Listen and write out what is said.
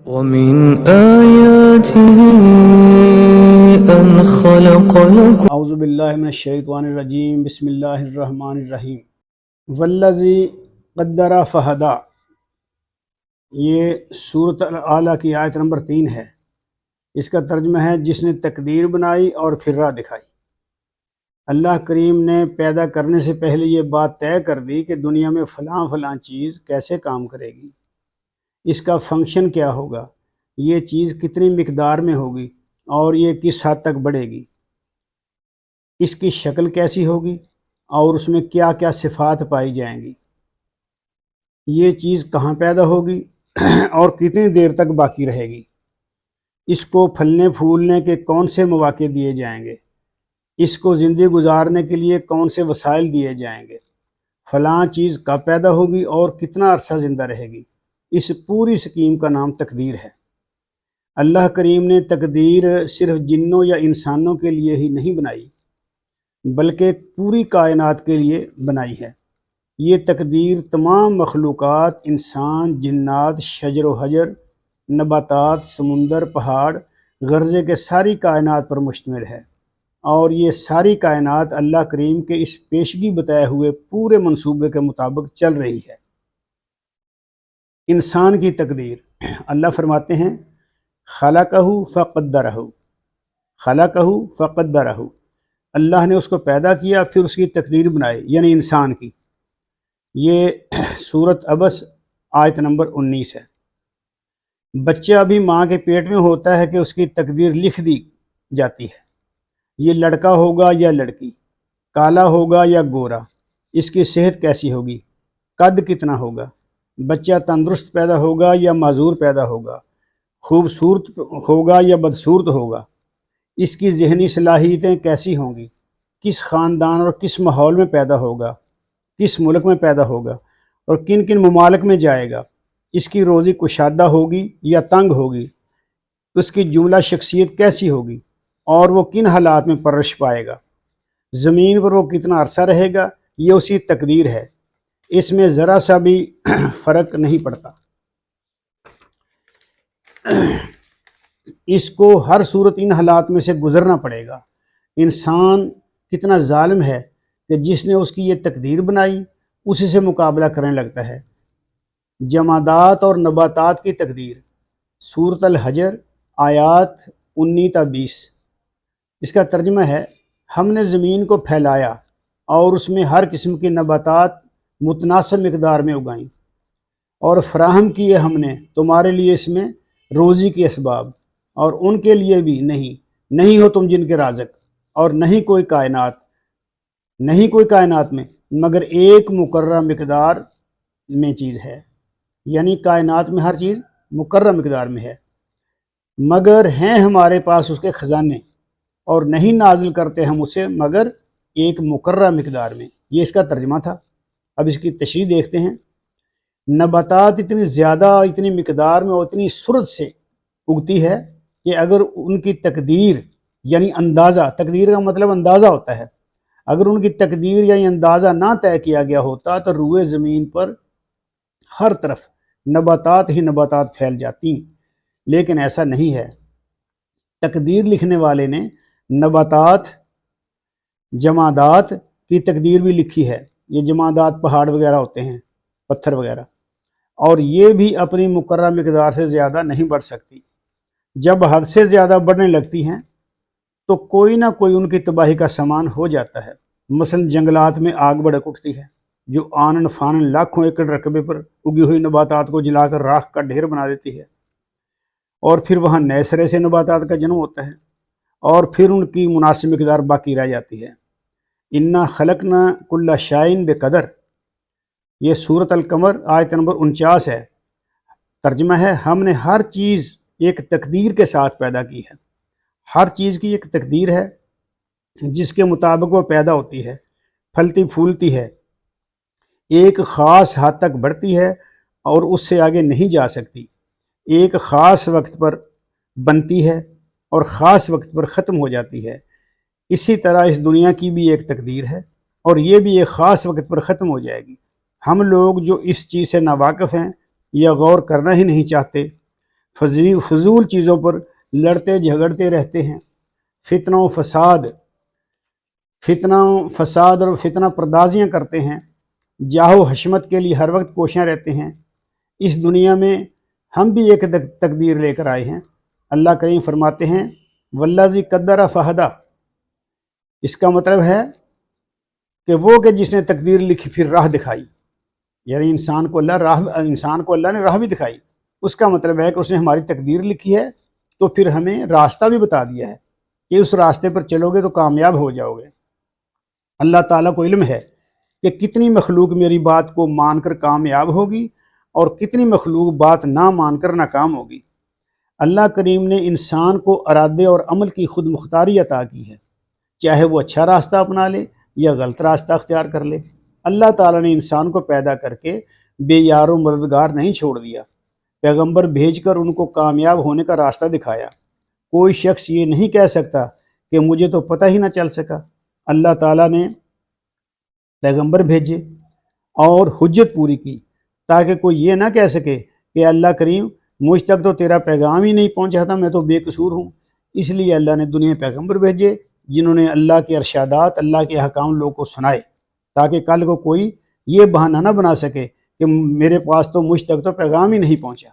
ومن آياته أن خلق لكم اعوذ باللہ من الشیطان الرجیم بسم اللہ الرحمن الرحیم والذی قدر فہدا، یہ سورۃ الاعلیٰ کی آیت نمبر 3 ہے۔ اس کا ترجمہ ہے جس نے تقدیر بنائی اور پھر راہ دکھائی۔ اللہ کریم نے پیدا کرنے سے پہلے یہ بات طے کر دی کہ دنیا میں فلاں چیز کیسے کام کرے گی، اس کا فنکشن کیا ہوگا، یہ چیز کتنی مقدار میں ہوگی اور یہ کس حد تک بڑھے گی، اس کی شکل کیسی ہوگی اور اس میں کیا کیا صفات پائی جائیں گی، یہ چیز کہاں پیدا ہوگی اور کتنی دیر تک باقی رہے گی، اس کو پھلنے پھولنے کے کون سے مواقع دیے جائیں گے، اس کو زندگی گزارنے کے لیے کون سے وسائل دیے جائیں گے، فلاں چیز کب پیدا ہوگی اور کتنا عرصہ زندہ رہے گی۔ اس پوری سکیم کا نام تقدیر ہے۔ اللہ کریم نے تقدیر صرف جنوں یا انسانوں کے لیے ہی نہیں بنائی بلکہ پوری کائنات کے لیے بنائی ہے۔ یہ تقدیر تمام مخلوقات، انسان، جنات، شجر و حجر، نباتات، سمندر، پہاڑ، غرضے کے ساری کائنات پر مشتمل ہے، اور یہ ساری کائنات اللہ کریم کے اس پیشگی بتائے ہوئے پورے منصوبے کے مطابق چل رہی ہے۔ انسان کی تقدیر، اللہ فرماتے ہیں خلقہ فقدرہ، خلقہ فقدرہ، اللہ نے اس کو پیدا کیا پھر اس کی تقدیر بنائی، یعنی انسان کی۔ یہ سورۃ عبس آیت نمبر 19 ہے۔ بچہ ابھی ماں کے پیٹ میں ہوتا ہے کہ اس کی تقدیر لکھ دی جاتی ہے، یہ لڑکا ہوگا یا لڑکی، کالا ہوگا یا گورا، اس کی صحت کیسی ہوگی، قد کتنا ہوگا، بچہ تندرست پیدا ہوگا یا معذور پیدا ہوگا، خوبصورت ہوگا یا بدصورت ہوگا، اس کی ذہنی صلاحیتیں کیسی ہوں گی، کس خاندان اور کس ماحول میں پیدا ہوگا، کس ملک میں پیدا ہوگا اور کن کن ممالک میں جائے گا، اس کی روزی کشادہ ہوگی یا تنگ ہوگی، اس کی جملہ شخصیت کیسی ہوگی اور وہ کن حالات میں پرورش پائے گا، زمین پر وہ کتنا عرصہ رہے گا، یہ اسی تقدیر ہے۔ اس میں ذرا سا بھی فرق نہیں پڑتا۔ اس کو ہر صورت ان حالات میں سے گزرنا پڑے گا۔ انسان کتنا ظالم ہے کہ جس نے اس کی یہ تقدیر بنائی اسی سے مقابلہ کرنے لگتا ہے۔ جمادات اور نباتات کی تقدیر، سورۃ الحجر آیات 19 تا 20۔ اس کا ترجمہ ہے ہم نے زمین کو پھیلایا اور اس میں ہر قسم کی نباتات متناسب مقدار میں اگائیں، اور فراہم کیے ہم نے تمہارے لیے اس میں روزی کے اسباب، اور ان کے لیے بھی نہیں ہو تم جن کے رازق، اور نہیں کوئی کائنات میں مگر ایک مقررہ مقدار میں چیز ہے، یعنی کائنات میں ہر چیز مقررہ مقدار میں ہے، مگر ہیں ہمارے پاس اس کے خزانے، اور نہیں نازل کرتے ہم اسے مگر ایک مقررہ مقدار میں۔ یہ اس کا ترجمہ تھا۔ اب اس کی تشریح دیکھتے ہیں۔ نباتات اتنی زیادہ، اتنی مقدار میں اور اتنی سرعت سے اگتی ہے کہ اگر ان کی تقدیر یعنی اندازہ، تقدیر کا مطلب اندازہ ہوتا ہے، اگر ان کی تقدیر یعنی اندازہ نہ طے کیا گیا ہوتا تو روئے زمین پر ہر طرف نباتات ہی نباتات پھیل جاتی، لیکن ایسا نہیں ہے۔ تقدیر لکھنے والے نے نباتات، جمادات کی تقدیر بھی لکھی ہے۔ یہ جمادات پہاڑ وغیرہ ہوتے ہیں، پتھر وغیرہ، اور یہ بھی اپنی مقررہ مقدار سے زیادہ نہیں بڑھ سکتی۔ جب حد سے زیادہ بڑھنے لگتی ہیں تو کوئی نہ کوئی ان کی تباہی کا سامان ہو جاتا ہے۔ مثلا جنگلات میں آگ بھڑک اٹھتی ہے جو آنن فانن لاکھوں ایکڑ رقبے پر اگی ہوئی نباتات کو جلا کر راکھ کا ڈھیر بنا دیتی ہے، اور پھر وہاں نئے سرے سے نباتات کا جنم ہوتا ہے، اور پھر ان کی مناسب مقدار باقی رہ جاتی ہے۔ انا خلقنا کل شیء بقدر، یہ سورۃ القمر آیت نمبر 49 ہے۔ ترجمہ ہے ہم نے ہر چیز ایک تقدیر کے ساتھ پیدا کی ہے۔ ہر چیز کی ایک تقدیر ہے جس کے مطابق وہ پیدا ہوتی ہے، پھلتی پھولتی ہے، ایک خاص حد تک بڑھتی ہے اور اس سے آگے نہیں جا سکتی، ایک خاص وقت پر بنتی ہے اور خاص وقت پر ختم ہو جاتی ہے۔ اسی طرح اس دنیا کی بھی ایک تقدیر ہے، اور یہ بھی ایک خاص وقت پر ختم ہو جائے گی۔ ہم لوگ جو اس چیز سے ناواقف ہیں یا غور کرنا ہی نہیں چاہتے، فضول چیزوں پر لڑتے جھگڑتے رہتے ہیں، فتنہ و فساد اور فتنہ پردازیاں کرتے ہیں، جاہ و حشمت کے لیے ہر وقت کوشاں رہتے ہیں۔ اس دنیا میں ہم بھی ایک تقدیر لے کر آئے ہیں۔ اللہ کریم فرماتے ہیں والذی قدر فہدی، اس کا مطلب ہے کہ وہ کہ جس نے تقدیر لکھی پھر راہ دکھائی، یعنی انسان کو اللہ نے راہ بھی دکھائی۔ اس کا مطلب ہے کہ اس نے ہماری تقدیر لکھی ہے تو پھر ہمیں راستہ بھی بتا دیا ہے کہ اس راستے پر چلو گے تو کامیاب ہو جاؤ گے۔ اللہ تعالیٰ کو علم ہے کہ کتنی مخلوق میری بات کو مان کر کامیاب ہوگی اور کتنی مخلوق بات نہ مان کر ناکام ہوگی۔ اللہ کریم نے انسان کو ارادے اور عمل کی خود مختاری عطا کی ہے، چاہے وہ اچھا راستہ اپنا لے یا غلط راستہ اختیار کر لے۔ اللہ تعالیٰ نے انسان کو پیدا کر کے بے یار و مددگار نہیں چھوڑ دیا، پیغمبر بھیج کر ان کو کامیاب ہونے کا راستہ دکھایا۔ کوئی شخص یہ نہیں کہہ سکتا کہ مجھے تو پتہ ہی نہ چل سکا۔ اللہ تعالیٰ نے پیغمبر بھیجے اور حجت پوری کی تاکہ کوئی یہ نہ کہہ سکے کہ اللہ کریم مجھ تک تو تیرا پیغام ہی نہیں پہنچا تھا، میں تو بے قصور ہوں۔ اس لیے اللہ نے دنیا پیغمبر بھیجے جنہوں نے اللہ کے ارشادات، اللہ کے احکام لوگوں کو سنائے، تاکہ کل کو کوئی یہ بہانہ نہ بنا سکے کہ میرے پاس تو مجھ تک تو پیغام ہی نہیں پہنچا۔